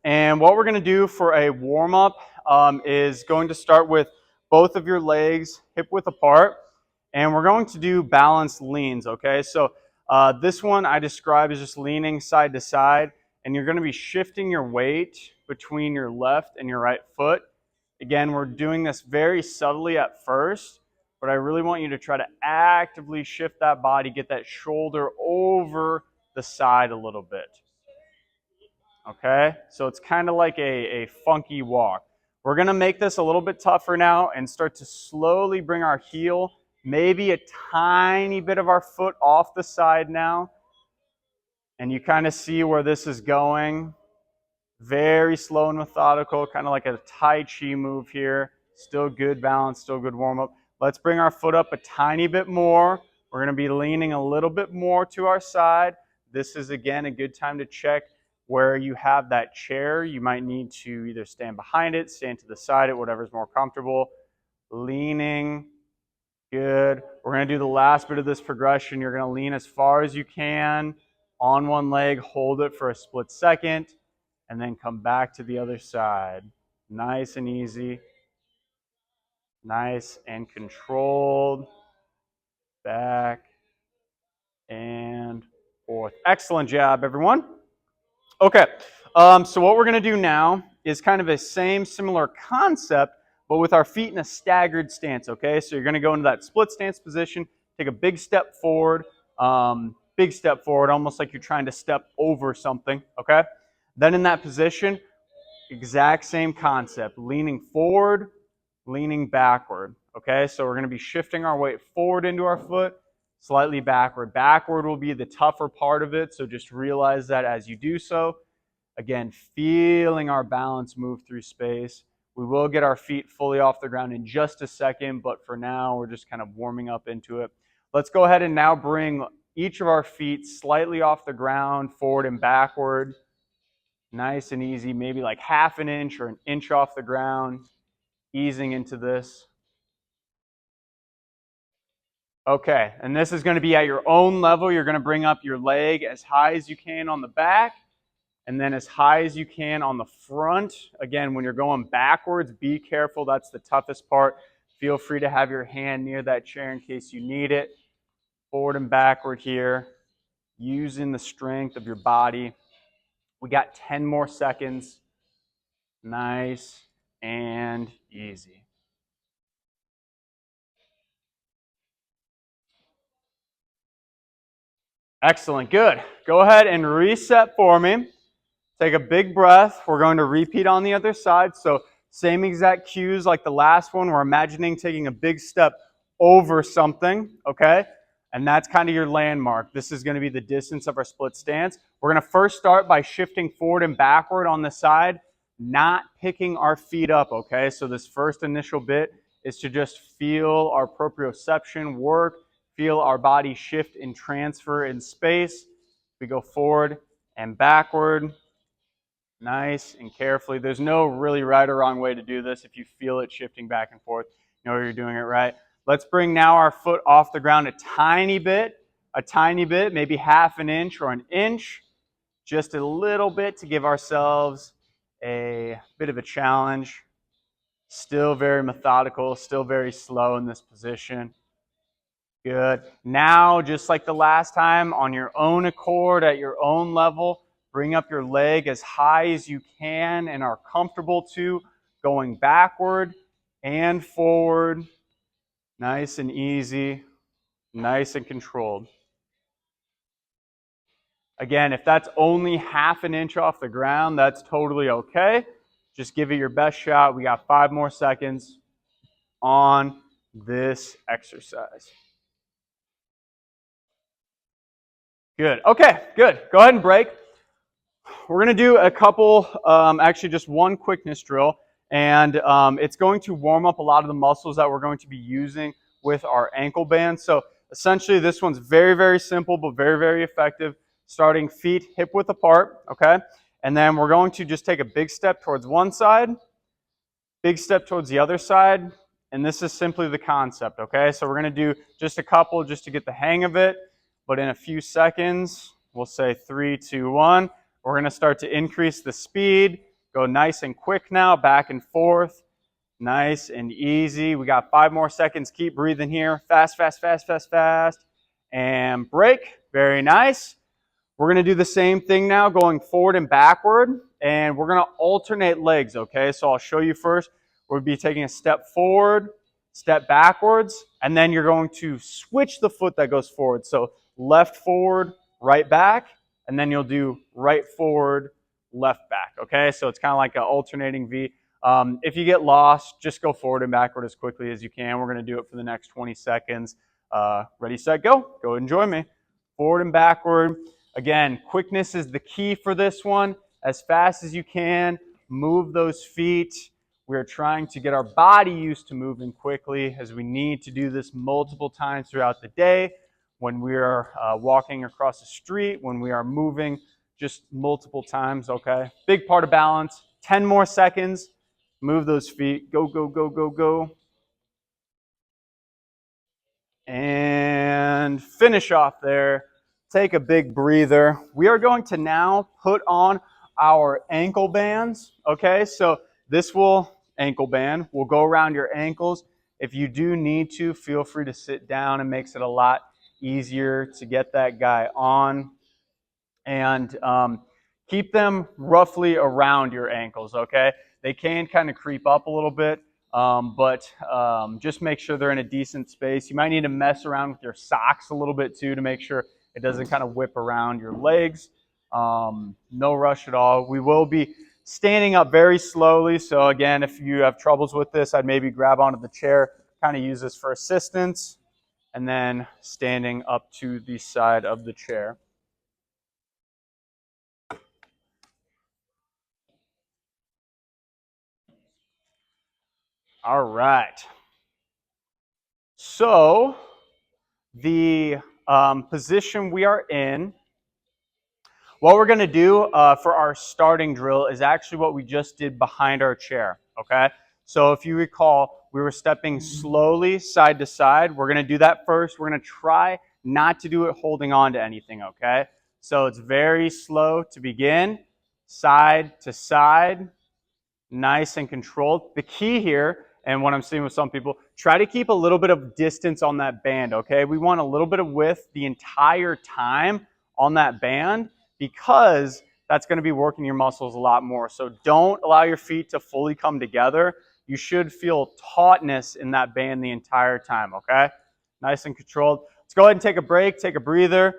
And what we're going to do for a warm-up is going to start with both of your legs hip width apart, and we're going to do balanced leans, okay? So this one I describe as just leaning side to side, and you're going to be shifting your weight between your left and your right foot. Again, we're doing this very subtly at first, but I really want you to try to actively shift that body, get that shoulder over the side a little bit. Okay, so it's kind of like a funky walk. We're going to make this a little bit tougher now and start to slowly bring our heel, maybe a tiny bit of our foot off the side now. And you kind of see where this is going. Very slow and methodical, kind of like a Tai Chi move here. Still good balance, still good warm up. Let's bring our foot up a tiny bit more. We're going to be leaning a little bit more to our side. This is, again, a good time to check where you have that chair. You might need to either stand behind it, stand to the side, it, whatever's more comfortable. Leaning. Good. We're going to do the last bit of this progression. You're going to lean as far as you can on one leg, hold it for a split second, and then come back to the other side. Nice and easy. Nice and controlled. Back and forth. Excellent job, everyone. Okay, so what we're going to do now is kind of a similar concept, but with our feet in a staggered stance, okay? So you're going to go into that split stance position, take a big step forward, almost like you're trying to step over something, okay? Then in that position, exact same concept, leaning forward, leaning backward, okay? So we're going to be shifting our weight forward into our foot, slightly backward. Backward will be the tougher part of it, so just realize that as you do so. Again, feeling our balance move through space. We will get our feet fully off the ground in just a second, but for now, we're just kind of warming up into it. Let's go ahead and now bring each of our feet slightly off the ground, forward and backward. Nice and easy, maybe like half an inch or an inch off the ground, easing into this. Okay, and this is going to be at your own level. You're going to bring up your leg as high as you can on the back, and then as high as you can on the front. Again, when you're going backwards, be careful. That's the toughest part. Feel free to have your hand near that chair in case you need it. Forward and backward here, using the strength of your body. We got 10 more seconds. Nice and easy. Excellent, good. Go ahead and reset for me. Take a big breath. We're going to repeat on the other side. So same exact cues like the last one. We're imagining taking a big step over something, okay? And that's kind of your landmark. This is going to be the distance of our split stance. We're going to first start by shifting forward and backward on the side, not picking our feet up, okay? So this first initial bit is to just feel our proprioception work, feel our body shift and transfer in space. We go forward and backward. Nice and carefully. There's no really right or wrong way to do this. If you feel it shifting back and forth, you know you're doing it right. Let's bring now our foot off the ground a tiny bit, maybe half an inch or an inch, just a little bit to give ourselves a bit of a challenge. Still very methodical, still very slow in this position. Good. Now, just like the last time, on your own accord, at your own level, bring up your leg as high as you can and are comfortable to, going backward and forward. Nice and easy, nice and controlled. Again, if that's only half an inch off the ground, that's totally okay. Just give it your best shot. We got 5 more seconds on this exercise. Good. Okay, good. Go ahead and break. We're going to do a couple, actually just one quickness drill, and it's going to warm up a lot of the muscles that we're going to be using with our ankle band. So essentially this one's very, very simple, but very, very effective. Starting feet hip width apart, okay? And then we're going to just take a big step towards one side, big step towards the other side, and this is simply the concept, okay? So we're going to do just a couple just to get the hang of it, but in a few seconds, we'll say 3, 2, 1. We're going to start to increase the speed. Go nice and quick now, back and forth. Nice and easy. We got 5 more seconds. Keep breathing here. Fast, fast, fast, fast, fast. And break. Very nice. We're going to do the same thing now, going forward and backward. And we're going to alternate legs, okay? So I'll show you first. We'll be taking a step forward, step backwards, and then you're going to switch the foot that goes forward. So left forward, right back, and then you'll do right forward, left back, okay? So it's kind of like an alternating V. If you get lost, just go forward and backward as quickly as you can. We're going to do it for the next 20 seconds. Ready, set, go. Go and join me. Forward and backward. Again, quickness is the key for this one. As fast as you can, move those feet. We're trying to get our body used to moving quickly, as we need to do this multiple times throughout the day. When we are walking across the street, when we are moving, just multiple times, okay? Big part of balance. 10 more seconds. Move those feet. Go, go, go, go, go. And finish off there. Take a big breather. We are going to now put on our ankle bands, okay? So this ankle band will go around your ankles. If you do need to, feel free to sit down. It makes it a lot easier to get that guy on. And keep them roughly around your ankles, okay? They can kind of creep up a little bit, but just make sure they're in a decent space. You might need to mess around with your socks a little bit too to make sure it doesn't kind of whip around your legs. No rush at all. We will be standing up very slowly. So again, if you have troubles with this, I'd maybe grab onto the chair, kind of use this for assistance, and then standing up to the side of the chair. All right. So the position we are in, what we're going to do for our starting drill is actually what we just did behind our chair, okay? So if you recall, we were stepping slowly side to side. We're going to do that first. We're going to try not to do it holding on to anything, okay? So it's very slow to begin, side to side, nice and controlled. The key here, and what I'm seeing with some people, try to keep a little bit of distance on that band, okay? We want a little bit of width the entire time on that band, because that's going to be working your muscles a lot more. So don't allow your feet to fully come together. You should feel tautness in that band the entire time, okay? Nice and controlled. Let's go ahead and take a break, take a breather.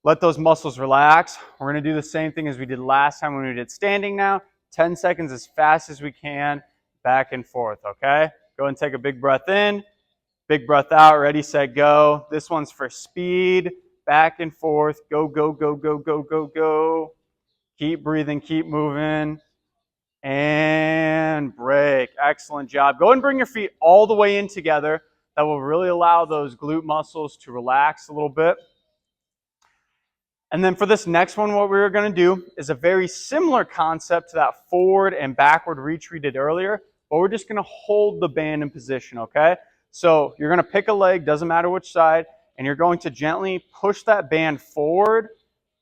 Let those muscles relax. We're going to do the same thing as we did last time when we did standing now. 10 seconds as fast as we can, back and forth, okay? Go ahead and take a big breath in, big breath out, ready, set, go. This one's for speed. Back and forth, go, go, go, go, go, go, go. Keep breathing, keep moving. And break. Excellent job. Go ahead and bring your feet all the way in together. That will really allow those glute muscles to relax a little bit. And then for this next one, what we're going to do is a very similar concept to that forward and backward reach we did earlier, but we're just going to hold the band in position, okay? So you're going to pick a leg, doesn't matter which side, and you're going to gently push that band forward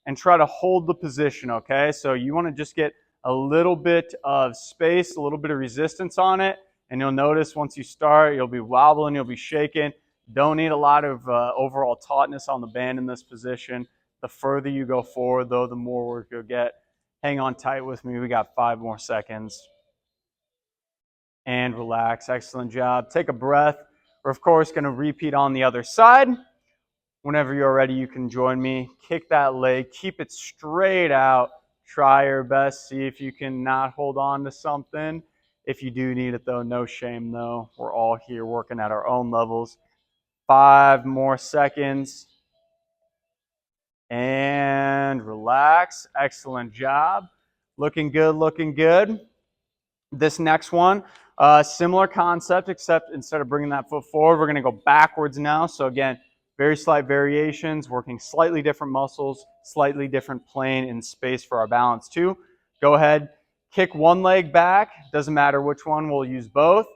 and try to hold the position, okay? So you want to just get a little bit of space, a little bit of resistance on it, and you'll notice once you start, you'll be wobbling, you'll be shaking. Don't need a lot of overall tautness on the band in this position. The further you go forward, though, the more work you'll get. Hang on tight with me. We got 5 more seconds. And relax. Excellent job. Take a breath. We're, of course, going to repeat on the other side. Whenever you're ready, you can join me. Kick that leg. Keep it straight out. Try your best. See if you can not hold on to something. If you do need it, though, no shame, though. We're all here working at our own levels. 5 more seconds. And relax. Excellent job. Looking good, looking good. This next one, similar concept, except instead of bringing that foot forward, we're going to go backwards now. So again, very slight variations, working slightly different muscles, slightly different plane in space for our balance too. Go ahead, kick one leg back. Doesn't matter which one, we'll use both.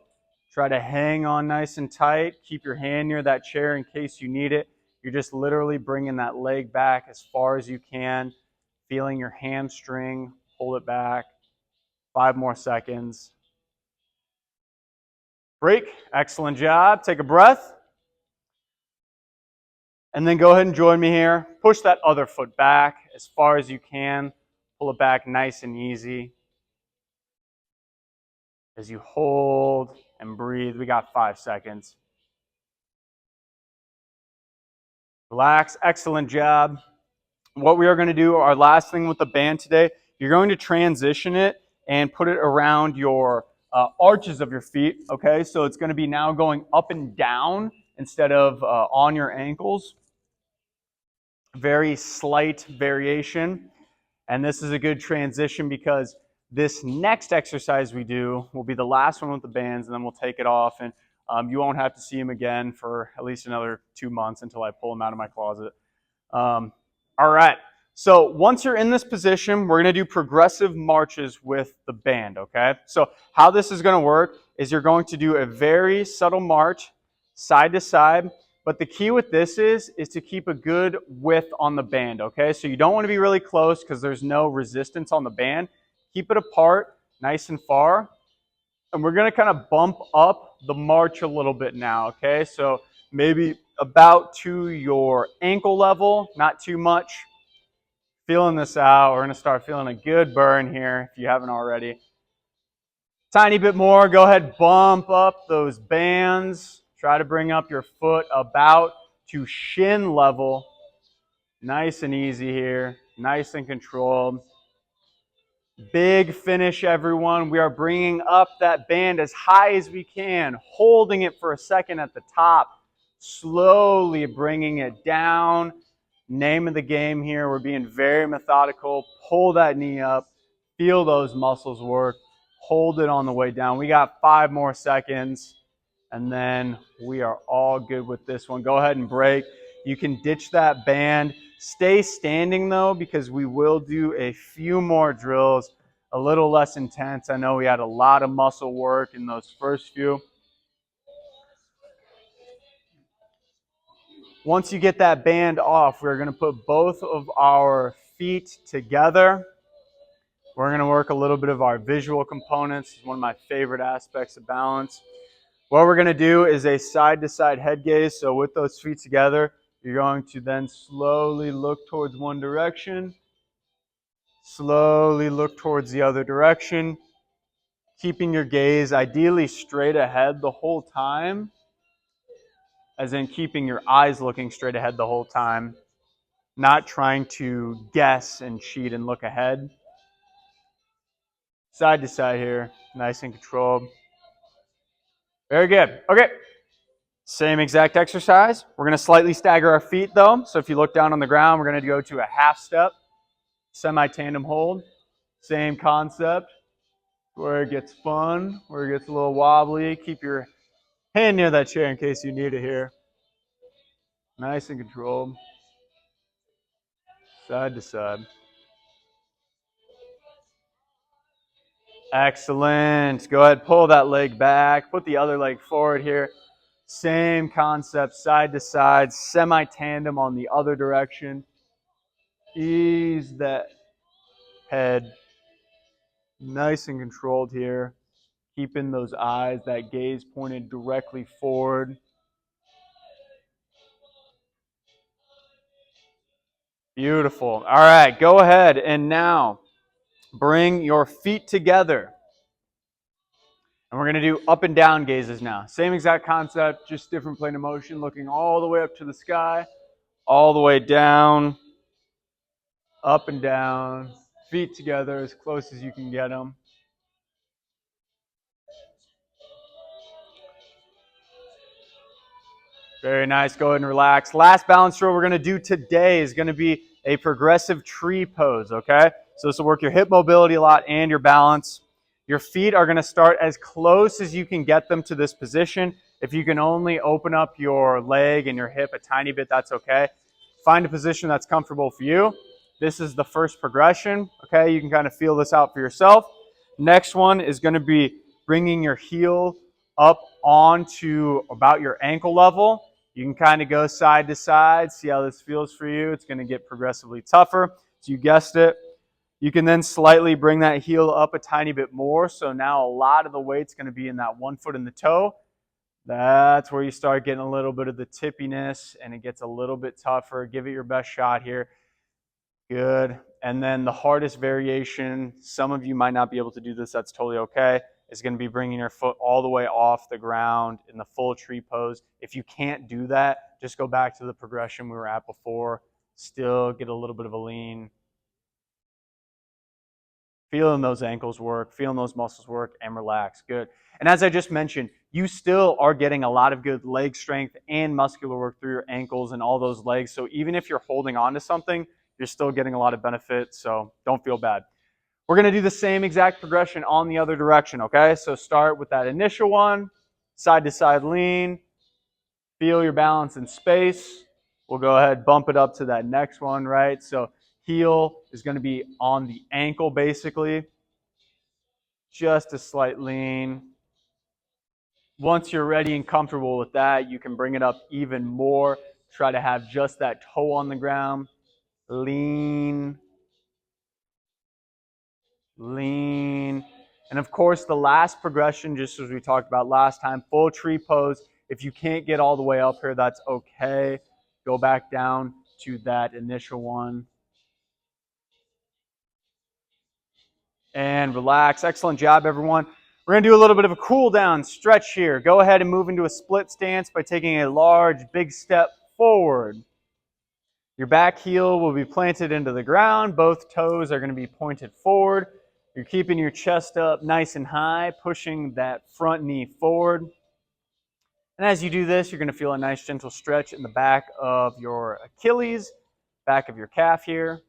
Try to hang on nice and tight. Keep your hand near that chair in case you need it. You're just literally bringing that leg back as far as you can, feeling your hamstring, pull it back. 5 more seconds. Break. Excellent job. Take a breath. And then go ahead and join me here. Push that other foot back as far as you can. Pull it back nice and easy. As you hold and breathe, we got 5 seconds. Relax. Excellent job. What we are going to do, our last thing with the band today, you're going to transition it and put it around your arches of your feet, okay? So it's going to be now going up and down instead of on your ankles. Very slight variation. And this is a good transition because this next exercise we do will be the last one with the bands, and then we'll take it off, and you won't have to see them again for at least another 2 months until I pull them out of my closet. All right. So once you're in this position, we're going to do progressive marches with the band, okay? So how this is going to work is you're going to do a very subtle march side to side, but the key with this is to keep a good width on the band, okay? So you don't want to be really close because there's no resistance on the band. Keep it apart, nice and far. And we're going to kind of bump up the march a little bit now, okay? So maybe about to your ankle level, not too much. Feeling this out. We're going to start feeling a good burn here if you haven't already. Tiny bit more. Go ahead, bump up those bands. Try to bring up your foot about to shin level. Nice and easy here. Nice and controlled. Big finish, everyone. We are bringing up that band as high as we can, holding it for a second at the top, slowly bringing it down. Name of the game here, we're being very methodical. Pull that knee up, feel those muscles work, hold it on the way down. We got 5 more seconds, and then we are all good with this one. Go ahead and break. You can ditch that band. Stay standing though, because we will do a few more drills, a little less intense. I know we had a lot of muscle work in those first few. Once you get that band off, we're going to put both of our feet together. We're going to work a little bit of our visual components. It's one of my favorite aspects of balance. What we're going to do is a side-to-side head gaze. So with those feet together, you're going to then slowly look towards one direction, slowly look towards the other direction, keeping your gaze ideally straight ahead the whole time, as in keeping your eyes looking straight ahead the whole time, not trying to guess and cheat and look ahead. Side to side here, nice and controlled. Very good. Okay. Same exact exercise. We're going to slightly stagger our feet though. So if you look down on the ground, we're going to go to a half step, semi-tandem hold. Same concept. Where it gets fun, where it gets a little wobbly. Keep your hand near that chair in case you need it here. Nice and controlled. Side to side. Excellent. Go ahead, pull that leg back. Put the other leg forward here. Same concept, side to side, semi-tandem on the other direction. Ease that head. Nice and controlled here. Keeping those eyes, that gaze pointed directly forward. Beautiful. All right, go ahead and now bring your feet together. And we're going to do up and down gazes now. Same exact concept, just different plane of motion, looking all the way up to the sky, all the way down, up and down, feet together as close as you can get them. Very nice. Go ahead and relax. Last balance drill we're going to do today is going to be a progressive tree pose, okay? So this will work your hip mobility a lot and your balance. Your feet are going to start as close as you can get them to this position. If you can only open up your leg and your hip a tiny bit, that's okay. Find a position that's comfortable for you. This is the first progression, okay? You can kind of feel this out for yourself. Next one is going to be bringing your heel up onto about your ankle level. You can kind of go side to side, see how this feels for you. It's going to get progressively tougher. So you guessed it. You can then slightly bring that heel up a tiny bit more. So now a lot of the weight's going to be in that 1 foot in the toe. That's where you start getting a little bit of the tippiness and it gets a little bit tougher. Give it your best shot here. Good. And then the hardest variation, some of you might not be able to do this, that's totally okay, is going to be bringing your foot all the way off the ground in the full tree pose. If you can't do that, just go back to the progression we were at before. Still get a little bit of a lean. Feeling those ankles work, feeling those muscles work, and relax. Good. And as I just mentioned, you still are getting a lot of good leg strength and muscular work through your ankles and all those legs. So even if you're holding on to something, you're still getting a lot of benefit. So don't feel bad. We're going to do the same exact progression on the other direction, okay? So start with that initial one, side to side lean. Feel your balance in space. We'll go ahead, bump it up to that next one, right? So heel is going to be on the ankle, basically. Just a slight lean. Once you're ready and comfortable with that, you can bring it up even more. Try to have just that toe on the ground. Lean. Lean. And of course, the last progression, just as we talked about last time, full tree pose. If you can't get all the way up here, that's okay. Go back down to that initial one. And relax. Excellent job, everyone. We're going to do a little bit of a cool down stretch here. Go ahead and move into a split stance by taking a large, big step forward. Your back heel will be planted into the ground. Both toes are going to be pointed forward. You're keeping your chest up nice and high, pushing that front knee forward. And as you do this, you're going to feel a nice gentle stretch in the back of your Achilles, back of your calf here.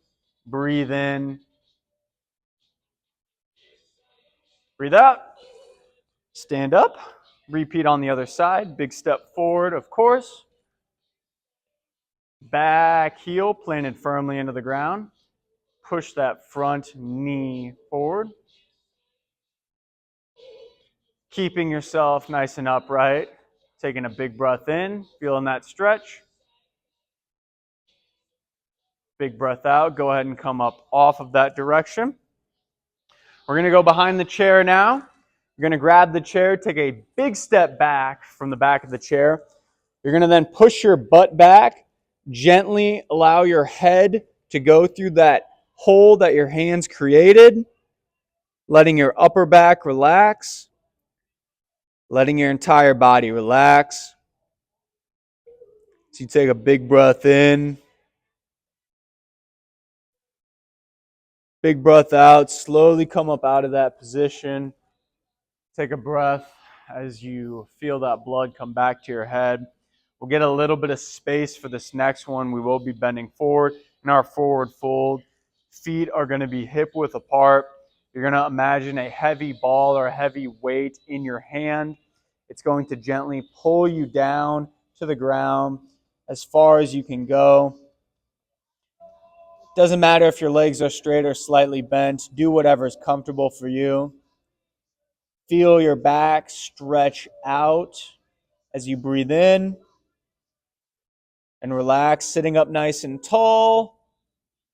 Breathe in. Breathe out. Stand up. Repeat on the other side. Big step forward, of course. Back heel planted firmly into the ground. Push that front knee forward. Keeping yourself nice and upright. Taking a big breath in, feeling that stretch. Big breath out. Go ahead and come up off of that direction. We're going to go behind the chair now. You're going to grab the chair, take a big step back from the back of the chair. You're going to then push your butt back. Gently allow your head to go through that hole that your hands created. Letting your upper back relax. Letting your entire body relax. So you take a big breath in. Big breath out. Slowly come up out of that position. Take a breath as you feel that blood come back to your head. We'll get a little bit of space for this next one. We will be bending forward in our forward fold. Feet are going to be hip width apart. You're going to imagine a heavy ball or a heavy weight in your hand. It's going to gently pull you down to the ground as far as you can go. Doesn't matter if your legs are straight or slightly bent. Do whatever is comfortable for you. Feel your back stretch out as you breathe in. And relax, sitting up nice and tall.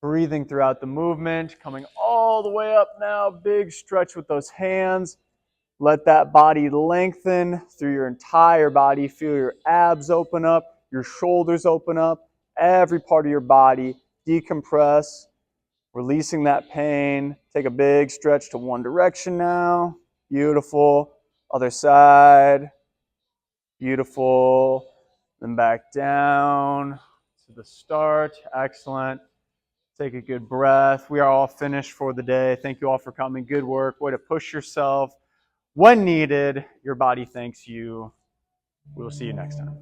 Breathing throughout the movement. Coming all the way up now. Big stretch with those hands. Let that body lengthen through your entire body. Feel your abs open up. Your shoulders open up. Every part of your body. Decompress. Releasing that pain. Take a big stretch to one direction now. Beautiful. Other side. Beautiful. Then back down to the start. Excellent. Take a good breath. We are all finished for the day. Thank you all for coming. Good work. Way to push yourself. When needed, your body thanks you. We'll see you next time.